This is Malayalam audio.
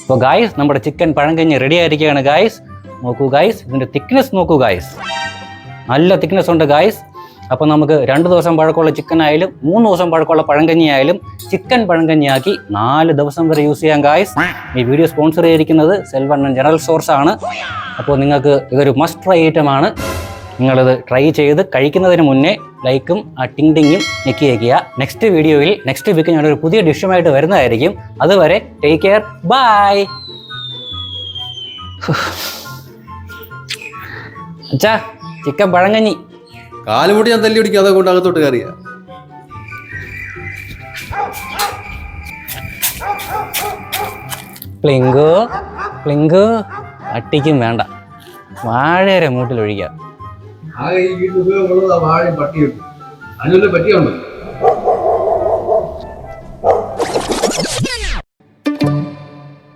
അപ്പോൾ ഗായ്സ് നമ്മുടെ ചിക്കൻ പഴങ്കഞ്ഞി റെഡി ആയിരിക്കുകയാണ് ഗായ്സ്. നോക്കൂ ഗായ്സ്, ഇതിൻ്റെ തിക്നെസ് നോക്കൂ ഗായ്സ്, നല്ല തിക്നെസ് ഉണ്ട് ഗായ്സ്. അപ്പോൾ നമുക്ക് 2 ദിവസം പഴക്കമുള്ള ചിക്കൻ ആയാലും 3 ദിവസം പഴക്കമുള്ള പഴങ്കഞ്ഞി ആയാലും ചിക്കൻ പഴങ്കഞ്ഞിയാക്കി 4 ദിവസം വരെ യൂസ് ചെയ്യാം ഗായ്സ്. ഈ വീഡിയോ സ്പോൺസർ ചെയ്തിരിക്കുന്നത് സെൽവണ്ണൻ ജനറൽ സ്റ്റോർസ് ആണ്. അപ്പോൾ നിങ്ങൾക്ക് ഇതൊരു മസ്റ്റ് ട്രൈ ഐറ്റമാണ്. നിങ്ങളിത് ട്രൈ ചെയ്ത് കഴിക്കുന്നതിന് മുന്നേ ലൈക്കും ആ ടിങ് ഞെക്കി വയ്ക്കുക. നെക്സ്റ്റ് വീഡിയോയിൽ നെക്സ്റ്റ് വീക്ക് ഞാനൊരു പുതിയ ഡിഷുമായിട്ട് വരുന്നതായിരിക്കും. അതുവരെ ടേക്ക് കെയർ, ബൈ. അച്ഛാ, ചിക്കൻ പഴങ്കഞ്ഞി. കാലുമുട്ടി ഞാൻ തല്ലി പിടിക്കും, അതുകൊണ്ട് അകത്തോട്ട് കയറിയ പ്ലിങ്കു അട്ടിക്കും വേണ്ട, വാഴയുടെ മൂട്ടിലൊഴിക്കാം. ആകെ ഈ വീട്ടിൽ ഉപയോഗമുള്ളത് വാഴയും പട്ടിയുണ്ട്. അതിനൊരു പറ്റിയുണ്ടല്ലോ.